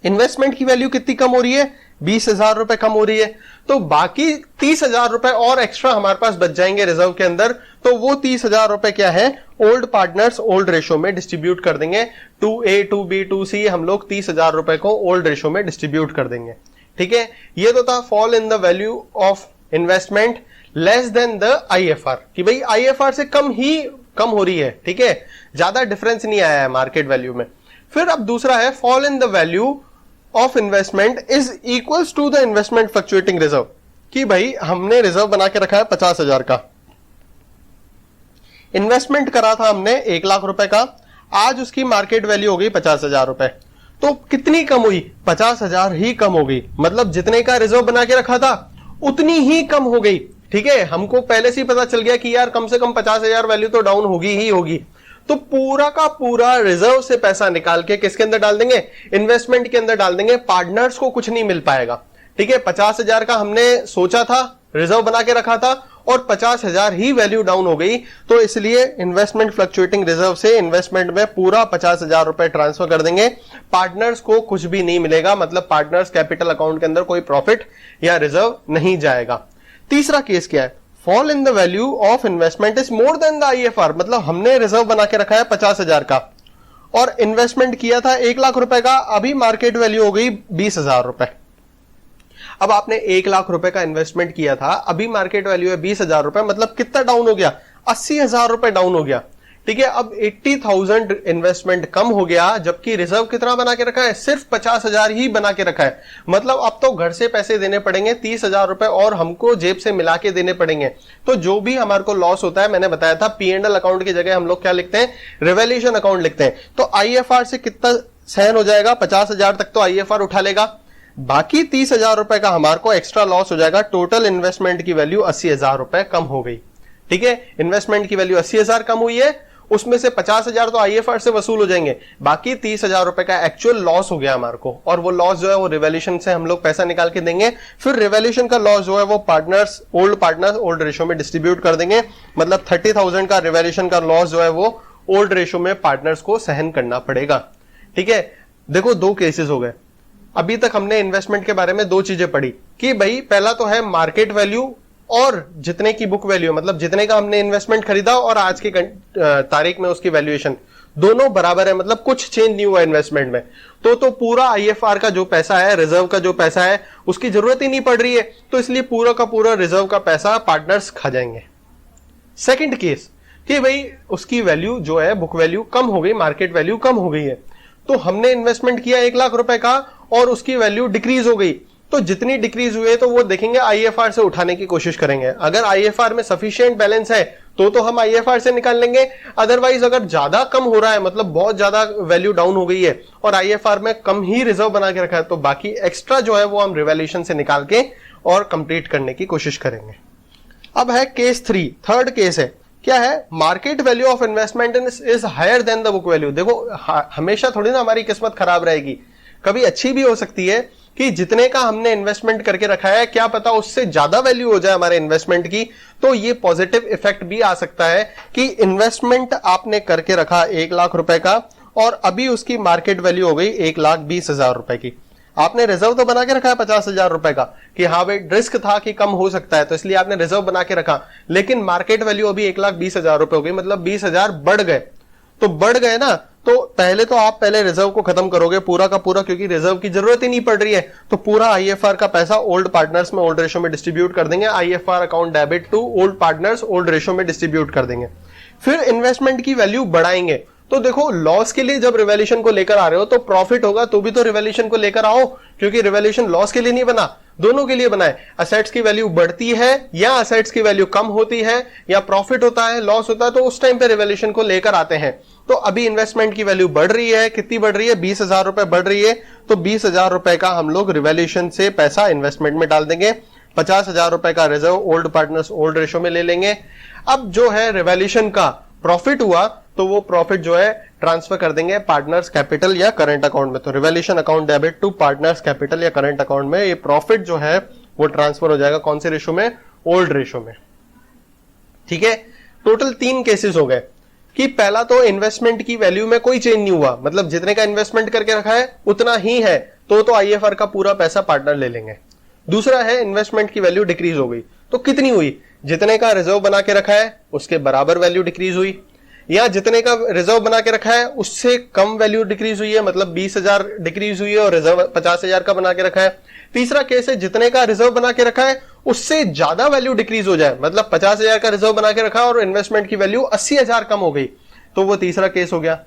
इन्वेस्टमेंट की वैल्यू कितनी कम हो रही है, 20,000 रुपए कम हो रही है, तो बाकी 30,000 रुपए और एक्स्ट्रा हमारे पास बच जाएंगे रिजर्व के अंदर। तो वो 30,000 रुपए क्या है, ओल्ड पार्टनर्स ओल्ड रेशो में डिस्ट्रीब्यूट कर देंगे। 2A 2B 2C हम लोग 30,000 रुपए को ओल्ड रेशो में डिस्ट्रीब्यूट कर देंगे। ठीक है, ये तो था fall in the value of investment less than the IFR, कि भाई IFR से कम हो रही है। ठीक है, ज्यादा डिफरेंस नहीं आया है मार्केट वैल्यू में। फिर अब दूसरा है fall in the value of investment is equals to the investment fluctuating reserve, कि भाई हमने रिजर्व बना के रखा है 50,000 का, इन्वेस्टमेंट करा था हमने 1 लाख रुपए का, आज उसकी मार्केट वैल्यू हो गई 50,000 रुपए। तो कितनी कम हुई, 50,000 ही कम हो गई, मतलब जितने का रिजर्व बना के रखा था उतनी ही कम हो गई। ठीक है, हमको पहले से ही पता चल गया कि यार कम से कम 50,000 वैल्यू तो डाउन होगी ही होगी। तो पूरा का पूरा रिजर्व से पैसा निकाल के किसके अंदर डाल देंगे, इन्वेस्टमेंट के अंदर डाल देंगे। पार्टनर्स को कुछ नहीं मिल पाएगा। ठीक है, 50,000 का हमने सोचा था, रिजर्व बना के रखा था, और 50,000 ही वैल्यू डाउन हो गई। तो इसलिए इन्वेस्टमेंट फ्लक्चुएटिंग रिजर्व से इन्वेस्टमेंट में पूरा 50,000 रुपए ट्रांसफर कर देंगे। पार्टनर्स को कुछ भी नहीं मिलेगा, मतलब पार्टनर्स कैपिटल अकाउंट के अंदर कोई प्रॉफिट या रिजर्व नहीं जाएगा। तीसरा केस क्या है, fall in the value of investment is more than the IFR, मतलब हमने रिजर्व बना के रखा है 50,000 का और इन्वेस्टमेंट किया था 1 लाख रुपए का, अभी मार्केट वैल्यू हो गई 20,000 रुपए। अब आपने 1 लाख रुपए का इन्वेस्टमेंट किया था, अभी मार्केट वैल्यू है 20,000 रुपए, मतलब कितना डाउन हो गया, 80,000 रुपए डाउन हो गया। ठीक है, अब 80,000 इन्वेस्टमेंट कम हो गया, जबकि रिजर्व कितना बना के रखा है, सिर्फ 50,000 ही बना के रखा है। मतलब अब तो घर से पैसे देने पड़ेंगे 30,000 रुपए और हमको जेब से मिला के देने पड़ेंगे। तो जो भी हमारे को लॉस होता है, मैंने बताया था P&L अकाउंट की जगह हम लोग क्या लिखते हैं, रिवैल्यूएशन अकाउंट लिखते हैं। तो IFR से कितना सहन हो जाएगा, 50,000 तक तो IFR उठा लेगा, बाकी 30,000 रुपए का हमारे को एक्स्ट्रा लॉस हो जाएगा। टोटल इन्वेस्टमेंट की वैल्यू 80,000 रुपए कम हो गई। ठीक है, इन्वेस्टमेंट की वैल्यू 80,000 कम हुई है, उसमें से 50,000 तो IFR से वसूल हो जाएंगे, बाकी 30,000 रुपए का एक्चुअल लॉस हो गया हमारे को, और वो लॉस जो है वो रिवैल्यूएशन से हम लोग पैसा निकाल के देंगे। फिर रिवैल्यूएशन का लॉस जो है वो पार्टनर्स ओल्ड रेशो में डिस्ट्रीब्यूट कर देंगे। मतलब 30,000 का रिवैल्यूएशन का लॉस जो है वो ओल्ड रेशो में पार्टनर्स को सहन करना पड़ेगा। ठीक है, देखो 2 केसेस हो गए। अभी तक हमने इन्वेस्टमेंट के बारे में 2 चीजें पढ़ी कि भाई पहला तो है मार्केट वैल्यू और जितने की बुक वैल्यू, मतलब जितने का हमने इन्वेस्टमेंट खरीदा और आज की तारीख में उसकी वैल्यूएशन दोनों बराबर है, मतलब कुछ चेंज नहीं हुआ इन्वेस्टमेंट में। तो पूरा IFR का जो पैसा है, रिजर्व का जो पैसा है, उसकी जरूरत ही नहीं पड़ रही है, तो इसलिए पूरा का पूरा रिजर्व का पैसा पार्टनर्स खा जाएंगे। सेकंड केस कि भाई उसकी वैल्यू जो है बुक वैल्यू कम हो गई, मार्केट वैल्यू कम हो गई है, तो हमने इन्वेस्टमेंट किया 1 लाख रुपए का और उसकी वैल्यू डिक्रीज हो गई। तो जितनी डिक्रीज हुए तो वो देखेंगे IFR से उठाने की कोशिश करेंगे। अगर IFR में सफिशिएंट बैलेंस है तो हम IFR से निकाल लेंगे, अदरवाइज अगर ज्यादा कम हो रहा है, मतलब बहुत ज्यादा वैल्यू डाउन हो गई है और IFR में कम ही रिजर्व बना के रखा है, तो बाकी एक्स्ट्रा जो है वो हम रिवैल्यूएशन से निकाल के और कंप्लीट करने की कोशिश करेंगे। अब है केस 3, थर्ड केस है, क्या है, market value of investment is higher than the book value. देखो हमेशा थोड़ी ना हमारी किस्मत खराब रहेगी, कभी अच्छी भी हो सकती है कि जितने का हमने इन्वेस्टमेंट करके रखा है, क्या पता उससे ज्यादा वैल्यू हो जाए हमारे इन्वेस्टमेंट की। तो ये पॉजिटिव इफेक्ट भी आ सकता है कि इन्वेस्टमेंट आपने करके रखा 1 लाख रुपए का और अभी उसकी मार्केट वैल्यू हो गई 1,20,000 रुपए की। आपने रिजर्व तो बना के रखा है 50,000 रुपए का कि हाँ भाई रिस्क था कि कम हो सकता है, तो इसलिए आपने रिजर्व बना के रखा, लेकिन मार्केट वैल्यू अभी 1,20,000 रुपए हो गई, मतलब 20,000 बढ़ गए। तो बढ़ गए ना, तो आप पहले रिजर्व को खत्म करोगे पूरा का पूरा, क्योंकि रिजर्व की जरूरत ही नहीं पड़ रही है। तो पूरा IFR का पैसा ओल्ड पार्टनर्स में ओल्ड रेशो में डिस्ट्रीब्यूट कर देंगे। IFR account debit to old partners old ratio में डिस्ट्रीब्यूट कर देंगे। फिर इन्वेस्टमेंट की वैल्यू बढ़ाएंगे। तो देखो लॉस के लिए जब रिवैल्यूएशन को लेकर आ रहे हो तो प्रॉफिट होगा तो भी तो रिवैल्यूएशन को लेकर आओ, क्योंकि रिवैल्यूएशन लॉस के लिए नहीं बना, दोनों के लिए बनाए। असेट्स की वैल्यू बढ़ती है या असेट्स की वैल्यू कम होती है या प्रॉफिट होता है, लॉस होता है, तो उस टाइम पे रिवैल्यूएशन को लेकर आते हैं। तो अभी इन्वेस्टमेंट की वैल्यू बढ़ रही है, कितनी बढ़ रही है, 20,000 रुपए बढ़ रही है, तो 20,000 रुपए का हम लोग रिवैल्यूएशन से पैसा इन्वेस्टमेंट में डाल देंगे। 50,000 रुपए का reserve old partners old ratio में ले लेंगे। अब जो है रिवैल्यूएशन का प्रॉफिट हुआ तो वो प्रॉफिट जो है ट्रांसफर कर देंगे पार्टनर्स कैपिटल या करंट अकाउंट में। तो revaluation account debit to partners capital या करंट अकाउंट में ये प्रॉफिट जो है वो ट्रांसफर हो जाएगा कौन से रेशो में, ओल्ड रेशो में। ठीक है, टोटल 3 केसेस हो गए कि पहला तो इन्वेस्टमेंट की वैल्यू में कोई चेंज नहीं हुआ, मतलब जितने का इन्वेस्टमेंट करके रखा है उतना ही है, तो आईएफआर का पूरा पैसा पार्टनर ले लेंगे। दूसरा है इन्वेस्टमेंट की वैल्यू डिक्रीज हो गई, तो कितनी हुई, जितने का रिजर्व बना के रखा है उसके बराबर वैल्यू डिक्रीज हुई, या जितने का रिजर्व बना के रखा है उससे कम वैल्यू डिक्रीज हुई है, मतलब 20,000 डिक्रीज हुई है और रिजर्व 50,000 का बना के रखा है। तीसरा केस है जितने का रिजर्व बना के रखा है उससे ज्यादा वैल्यू डिक्रीज हो जाए, मतलब 50,000 का रिजर्व बना के रखा और इन्वेस्टमेंट की वैल्यू 80,000 कम हो गई, तो वो तीसरा केस हो गया।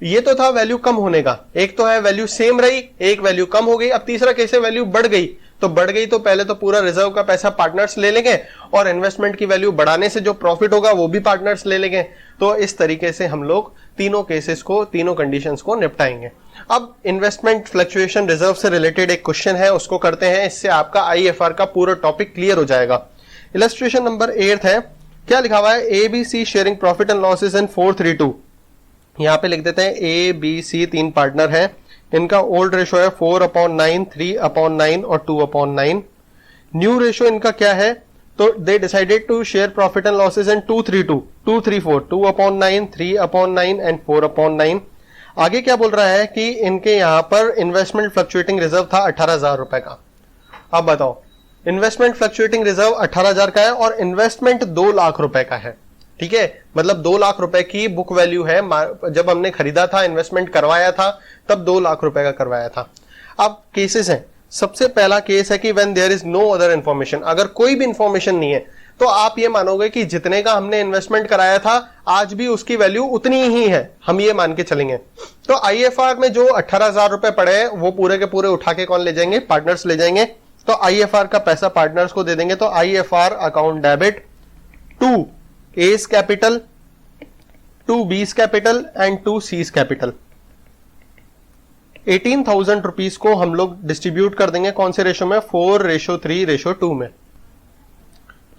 ये तो था वैल्यू कम होने का, एक तो है वैल्यू सेम रही, एक वैल्यू कम हो गई। अब तीसरा केस है वैल्यू बढ़ गई, तो बढ़ गई तो पहले तो पूरा रिजर्व का पैसा पार्टनर्स ले लेंगे और इन्वेस्टमेंट की वैल्यू बढ़ाने से जो प्रॉफिट होगा वो भी पार्टनर्स ले लेंगे। तो इस तरीके से हम लोग तीनों केसेस को, तीनों कंडीशंस को निपटाएंगे। अब इन्वेस्टमेंट फ्लक्चुएशन रिजर्व से रिलेटेड एक क्वेश्चन है, उसको करते हैं, इससे आपका आईएफआर का पूरा टॉपिक क्लियर हो जाएगा। इलस्ट्रेशन नंबर 8 है, क्या लिखा हुआ है, ABC sharing profit and losses इन 432। यहां पे लिख देते हैं ए बी सी तीन पार्टनर हैं, इनका ओल्ड रेशो है 4/9, 3/9 और 2/9। न्यू रेशो इनका क्या है, तो they decided to share profit and losses in 232, 234, 2/9, 3/9 and 4/9। आगे क्या बोल रहा है कि इनके यहां पर इन्वेस्टमेंट फ्लक्चुएटिंग रिजर्व था 18,000 रुपए का। अब बताओ, इन्वेस्टमेंट फ्लक्चुएटिंग रिजर्व 18,000 का है और इन्वेस्टमेंट 2 लाख रुपए का है, ठीक है, मतलब 2 लाख रुपए की बुक वैल्यू है। जब हमने खरीदा था, इन्वेस्टमेंट करवाया था, तब 2 लाख रुपए का करवाया था। अब केसेस हैं, सबसे पहला केस है कि when there is no other information, अगर कोई भी इंफॉर्मेशन नहीं है तो आप ये मानोगे कि जितने का हमने इन्वेस्टमेंट कराया था आज भी उसकी वैल्यू उतनी ही है, हम ये मान के चलेंगे। तो आईएफआर में जो 18,000 रुपए पड़े हैं वो पूरे के पूरे उठा के कौन ले जाएंगे, पार्टनर्स ले जाएंगे। तो आईएफआर का पैसा पार्टनर्स को दे देंगे। तो IFR account debit to A's capital, to B's capital and to C's capital. 18,000 rupees को हम लोग डिस्ट्रीब्यूट कर देंगे कौन से रेशो में, 4:3:2 में।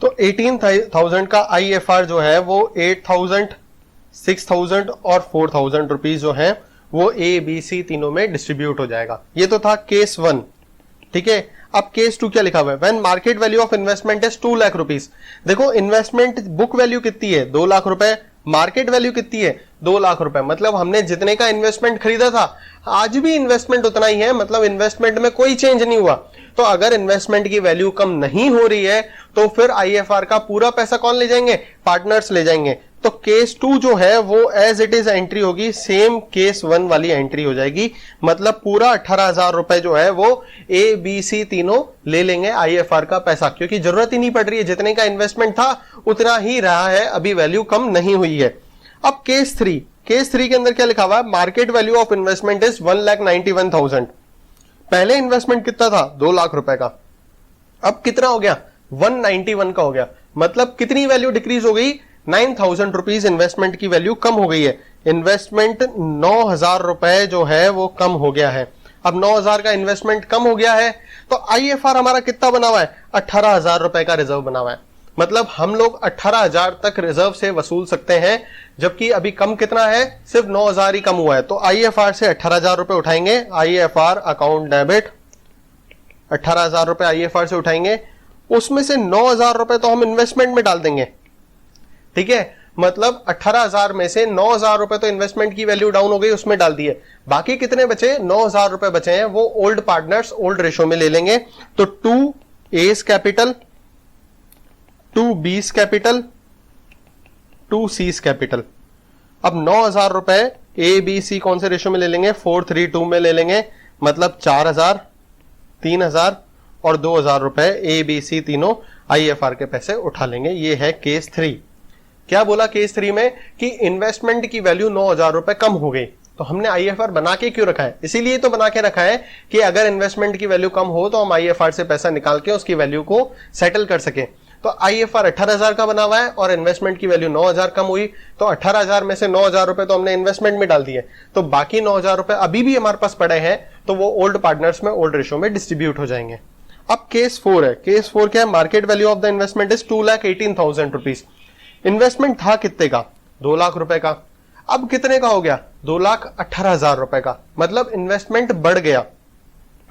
तो 18,000 का आईएफआर जो है वो 8,000, 6,000 और 4,000 रुपीज जो है वो ए बी सी तीनों में डिस्ट्रीब्यूट हो जाएगा। ये तो था केस 1, ठीक है। अब केस 2 क्या लिखा हुआ है, when market value of investment is 2 lakh rupees. देखो इन्वेस्टमेंट बुक वैल्यू कितनी है, 2 लाख रुपए, मार्केट वैल्यू कितनी है, 2 लाख रुपए, मतलब हमने जितने का इन्वेस्टमेंट खरीदा था आज भी इन्वेस्टमेंट उतना ही है, मतलब इन्वेस्टमेंट में कोई चेंज नहीं हुआ। तो अगर इन्वेस्टमेंट की वैल्यू कम नहीं हो रही है तो फिर आईएफआर का पूरा पैसा कौन ले जाएंगे, पार्टनर्स ले जाएंगे। तो केस 2 जो है वो एज इट इज एंट्री होगी, सेम केस 1 वाली एंट्री हो जाएगी, मतलब पूरा 18,000 रुपए जो है वो ए बी सी तीनों ले लेंगे आईएफआर का पैसा, क्योंकि जरूरत ही नहीं पड़ रही है, जितने का इन्वेस्टमेंट था उतना ही रहा है, अभी वैल्यू कम नहीं हुई है। अब केस 3, केस 3 के अंदर क्या लिखा हुआ है, market value of investment is 1,91,000। पहले इन्वेस्टमेंट कितना था, 2 लाख रुपए का, अब कितना हो गया, 191 का हो गया, मतलब कितनी वैल्यू डिक्रीज हो गई, 9,000 रुपीज इन्वेस्टमेंट की वैल्यू कम हो गई है। इन्वेस्टमेंट 9,000 रुपए जो है वो कम हो गया है। अब 9,000 का इन्वेस्टमेंट कम हो गया है तो आईएफआर हमारा कितना बना हुआ है, 18,000 रुपए का रिजर्व बना हुआ है, मतलब हम लोग 18,000 तक रिजर्व से वसूल सकते हैं, जबकि अभी कम कितना है, सिर्फ 9,000 ही कम हुआ है। तो आईएफआर से 18,000 रुपए उठाएंगे, आईएफआर अकाउंट डेबिट 18,000 रुपए आईएफआर से उठाएंगे, उसमें से 9,000 रुपए तो हम इन्वेस्टमेंट में डाल देंगे, ठीक है, मतलब 18,000 में से 9,000 रुपए तो इन्वेस्टमेंट की वैल्यू डाउन हो गई, उसमें डाल दिए। बाकी कितने बचे, 9,000 रुपए बचे हैं, वो ओल्ड पार्टनर्स ओल्ड रेशो में ले लेंगे। तो 2 एस कैपिटल, 2 बीस कैपिटल, 2 सीज कैपिटल। अब 9,000 रुपए ए बी सी कौन से रेशो में ले लेंगे, 4:3:2 में ले लेंगे, मतलब 4,000, 3,000 और 2,000 रुपए ए बी सी तीनों आईएफआर के पैसे उठा लेंगे। ये है केस 3। क्या बोला केस 3 में कि इन्वेस्टमेंट की वैल्यू 9,000 रुपए कम हो गई, तो हमने आईएफआर बना के क्यों रखा है, इसीलिए तो बना के रखा है कि अगर इन्वेस्टमेंट की वैल्यू कम हो तो हम आईएफआर से पैसा निकाल के उसकी वैल्यू को सेटल कर सके। तो आईएफआर 18,000 का बना हुआ है और इन्वेस्टमेंट की वैल्यू 9,000 कम हुई, तो 18,000 में से 9,000 रुपए तो हमने इन्वेस्टमेंट में डाल दिए, तो बाकी 9,000 रुपए अभी भी हमारे पास पड़े हैं, तो वो ओल्ड पार्टनर्स में ओल्ड रेशो में डिस्ट्रीब्यूट हो जाएंगे। अब केस 4 है, केस 4 क्या है, market value of the investment is 2,18,000 rupees. Investment था कितने का, 2 लाख रुपए का, अब कितने का हो गया, 2,18,000 रुपए का, मतलब इन्वेस्टमेंट बढ़ गया।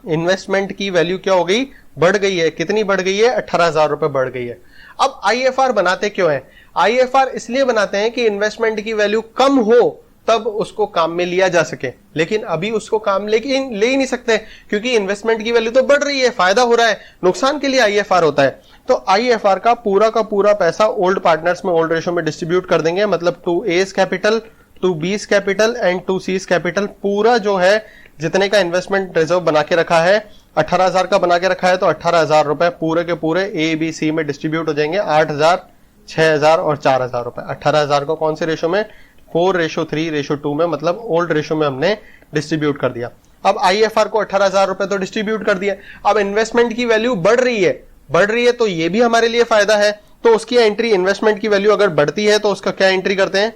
इन्वेस्टमेंट की वैल्यू क्या हो गई, बढ़ गई है, कितनी बढ़ गई है, 18,000 रुपए बढ़ गई है। अब आईएफआर बनाते क्यों है, आईएफआर इसलिए बनाते हैं कि इन्वेस्टमेंट की वैल्यू कम हो तब उसको काम में लिया जा सके, लेकिन अभी उसको काम ले ही नहीं सकते क्योंकि इन्वेस्टमेंट की वैल्यू तो बढ़ रही है, फायदा हो रहा है, नुकसान के लिए आईएफआर होता है। तो आईएफआर का पूरा पैसा ओल्ड पार्टनर्स में ओल्ड रेशो में डिस्ट्रीब्यूट कर देंगे, मतलब 2A's capital, 2B's capital and 2C's capital, पूरा जो है जितने का इन्वेस्टमेंट रिजर्व बना के रखा है 18,000 का बना के रखा है, तो 18,000 रुपए पूरे के पूरे ए बी सी में डिस्ट्रीब्यूट हो जाएंगे, 8,000, 6,000 और 4,000 रुपए। 18,000 को कौन से रेशो में, 4:3:2 में, मतलब ओल्ड रेशो में हमने डिस्ट्रीब्यूट कर दिया। अब आईएफआर को 18,000 रुपए तो डिस्ट्रीब्यूट कर दिया, अब इन्वेस्टमेंट की वैल्यू बढ़ रही है तो ये भी हमारे लिए फायदा है, तो उसकी एंट्री, इन्वेस्टमेंट की वैल्यू अगर बढ़ती है तो उसका क्या एंट्री करते हैं,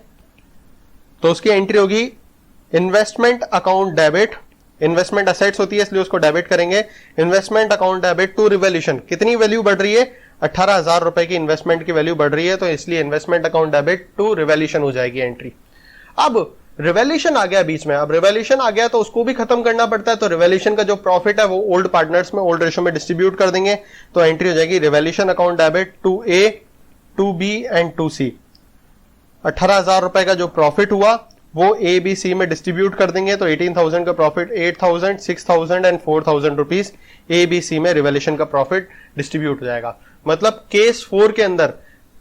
तो उसकी एंट्री होगी investment account debit, investment assets होती है इसलिए उसको डेबिट करेंगे, investment account debit to revaluation. कितनी वैल्यू बढ़ रही है, 18,000 रुपए की इन्वेस्टमेंट की वैल्यू बढ़ रही है, तो इसलिए investment account debit to revaluation हो जाएगी एंट्री। अब रिवॉल्यूशन आ गया बीच में, अब रिवॉल्यूशन आ गया तो उसको भी खत्म करना पड़ता है, तो रिवॉल्यूशन का जो प्रॉफिट है वो ओल्ड पार्टनर्स में ओल्ड रेशो में डिस्ट्रीब्यूट कर देंगे, तो एंट्री हो जाएगी revaluation account debit to A, to B and to C. 18,000 रुपए का जो प्रॉफिट हुआ वो ए बी सी में डिस्ट्रीब्यूट कर देंगे, तो 18,000 का profit 8,000, 6,000 and 4,000 rupees A B C में रिवॉल्यूशन का प्रॉफिट डिस्ट्रीब्यूट हो जाएगा। मतलब केस 4 के अंदर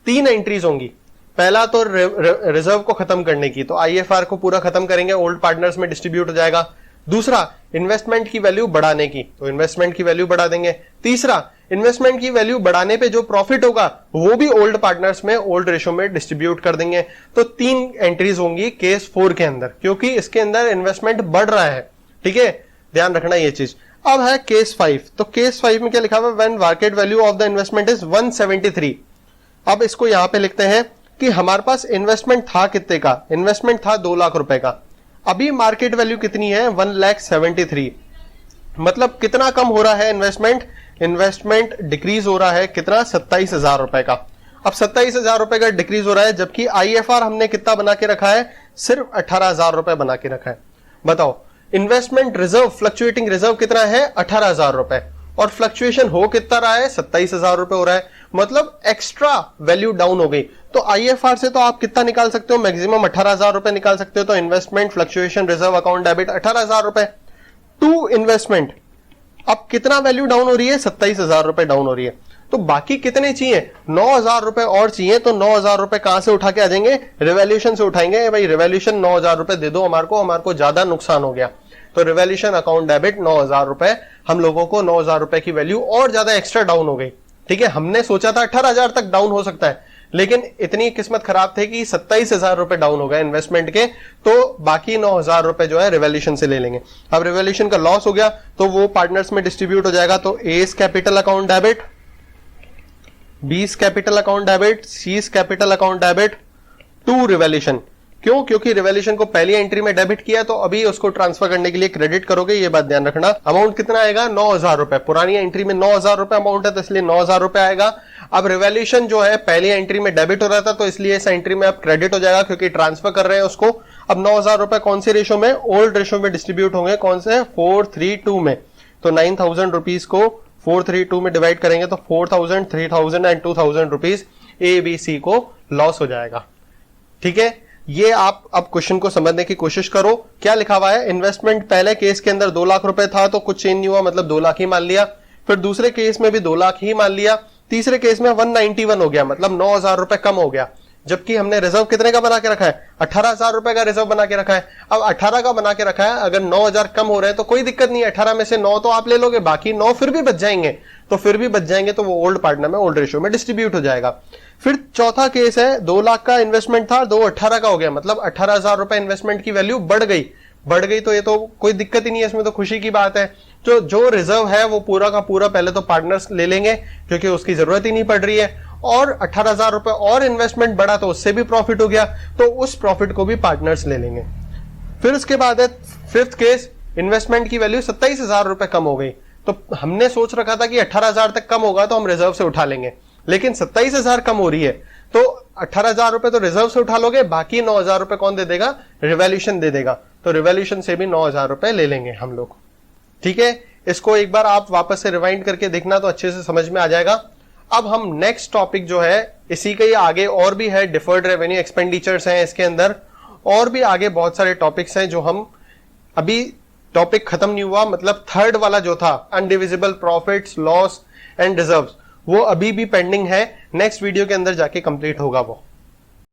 3 एंट्रीज होंगी, पहला तो रिजर्व को खत्म करने की, तो आईएफआर को पूरा खत्म करेंगे, ओल्ड पार्टनर्स में डिस्ट्रीब्यूट हो जाएगा। दूसरा इन्वेस्टमेंट की वैल्यू बढ़ाने की, तो इन्वेस्टमेंट की वैल्यू बढ़ा देंगे। तीसरा इन्वेस्टमेंट की वैल्यू बढ़ाने पे जो प्रॉफिट होगा वो भी ओल्ड पार्टनर्स में ओल्ड रेशो में डिस्ट्रीब्यूट कर देंगे। तो 3 एंट्रीज होंगी केस 4 के अंदर, क्योंकि इसके अंदर इन्वेस्टमेंट बढ़ रहा है, ठीक है, ध्यान रखना ये चीज। अब है केस 5, तो केस 5 में क्या लिखा हुआ है, when market value of the investment is 173। अब इसको यहां पे लिखते हैं कि हमारे पास इन्वेस्टमेंट था कितने का, इन्वेस्टमेंट था 2 लाख रुपए का, अभी मार्केट वैल्यू कितनी है, 1,73,000, मतलब कितना कम हो रहा है इन्वेस्टमेंट डिक्रीज हो रहा है, कितना, 27,000 रुपए का। अब 27,000 रुपए का डिक्रीज हो रहा है, जबकि आईएफआर हमने कितना बना के रखा है, सिर्फ 18,000 रुपए बना के रखा है। बताओ इन्वेस्टमेंट रिजर्व, फ्लक्चुएटिंग रिजर्व कितना है, 18,000 रुपए, और फ्लक्चुएशन हो कितना रहा है, 27,000 रुपए हो रहा है, मतलब एक्स्ट्रा वैल्यू डाउन हो गई। तो आईएफआर से तो आप कितना निकाल सकते हो, मैक्सिमम 18,000 रुपए निकाल सकते हो, तो investment fluctuation reserve account debit 18,000 रुपए टू इन्वेस्टमेंट। अब कितना वैल्यू डाउन हो रही है, 27,000 रुपए डाउन हो रही है, तो बाकी कितने चाहिए, 9,000 रुपए और चाहिए, तो 9,000 रुपए कहां से उठा के आ जाएंगे, रिवॉल्यूशन से उठाएंगे, भाई रिवॉल्यूशन 9,000 रुपए दे दो हमारे को ज्यादा नुकसान हो गया, तो रिवॉल्यूशन अकाउंट डेबिट 9,000 रुपए, हम लोगों को 9,000 रुपए की वैल्यू और ज्यादा एक्स्ट्रा डाउन हो गई, ठीक है। हमने सोचा था 18,000 तक डाउन हो सकता है, लेकिन इतनी किस्मत खराब थी कि 27,000 रुपए डाउन हो गए इन्वेस्टमेंट के, तो बाकी 9,000 रुपए जो है रिवॉल्यूशन से ले लेंगे। अब रिवॉल्यूशन का लॉस हो गया तो वो पार्टनर्स में डिस्ट्रीब्यूट हो जाएगा, तो A's capital account debit, B's capital account debit, C's capital account debit to revaluation. क्यों, क्योंकि रिवॉल्यूशन को पहली एंट्री में डेबिट किया तो अभी उसको ट्रांसफर करने के लिए क्रेडिट करोगे, ये बात ध्यान रखना। अमाउंट कितना आएगा, 9,000 रुपए, पुरानी एंट्री में 9,000 रुपए अमाउंट है तो इसलिए 9,000 रुपए आएगा। अब रिवॉल्यूशन जो है पहली एंट्री में डेबिट हो रहा था तो इसलिए इस एंट्री में अब क्रेडिट हो जाएगा क्योंकि ट्रांसफर कर रहे हैं उसको। अब 9,000 रुपए कौन से रेशो में, ओल्ड रेशो में डिस्ट्रीब्यूट होंगे, कौन से, 4:3:2 में, तो 9,000 रुपीज को 4:3:2 में डिवाइड करेंगे तो 4,000, 3,000 and 2,000 rupees A B C को लॉस हो जाएगा, ठीक है। ये आप अब क्वेश्चन को समझने की कोशिश करो, क्या लिखा हुआ है, इन्वेस्टमेंट पहले केस के अंदर 2 लाख रुपए था तो कुछ चेंज नहीं हुआ, मतलब 2 लाख ही मान लिया, फिर दूसरे केस में भी 2 लाख ही मान लिया, तीसरे केस में 191 हो गया, मतलब 9,000 रुपए कम हो गया, जबकि हमने रिजर्व कितने का बना के रखा है, 18,000 रुपए का रिजर्व बना के रखा है। अब 18 का बना के रखा है, अगर 9,000 कम हो रहे हैं तो कोई दिक्कत नहीं है, 18 में से 9 तो आप ले लोगे, बाकी 9 फिर भी बच जाएंगे, तो वो ओल्ड पार्टनर में ओल्ड रेशियो में डिस्ट्रीब्यूट हो जाएगा। फिर चौथा केस है, 2 लाख का इन्वेस्टमेंट था, 18 का हो गया, मतलब 18,000 रुपए इन्वेस्टमेंट की वैल्यू बढ़ गई तो ये तो कोई दिक्कत ही नहीं है, इसमें तो खुशी की बात है। तो जो रिजर्व है वो पूरा का पूरा पहले तो पार्टनर्स ले लेंगे क्योंकि उसकी जरूरत ही नहीं पड़ रही है, और 18,000 रुपए और इन्वेस्टमेंट बढ़ा तो उससे भी प्रॉफिट हो गया, तो उस प्रॉफिट को भी पार्टनर्स ले लेंगे। फिर उसके बाद है फिफ्थ केस, इन्वेस्टमेंट की वैल्यू 27,000 रुपए कम हो गई, तो हमने सोच रखा था कि 18,000 तक कम होगा तो हम रिजर्व से उठा लेंगे, लेकिन 27,000 कम हो रही है, तो 18,000 रुपए तो रिजर्व से उठा लोगे, बाकी 9,000 रुपए कौन दे देगा, रिवॉल्यूशन दे देगा, तो रिवॉल्यूशन से भी 9,000 रुपए ले लेंगे हम लोग, ठीक है। इसको एक बार आप वापस से रिवाइंड करके देखना तो अच्छे से समझ में आ जाएगा। अब हम नेक्स्ट टॉपिक जो है इसी के आगे और भी है, डिफर्ड रेवेन्यू एक्सपेंडिचर्स हैं इसके अंदर, और भी आगे बहुत सारे टॉपिक्स हैं जो हम अभी टॉपिक खत्म नहीं हुआ, मतलब थर्ड वाला जो था अनडिविजिबल प्रॉफिट्स, लॉस एंड रिजर्व्स, वो अभी भी पेंडिंग है, नेक्स्ट वीडियो के अंदर जाके कंप्लीट होगा वो।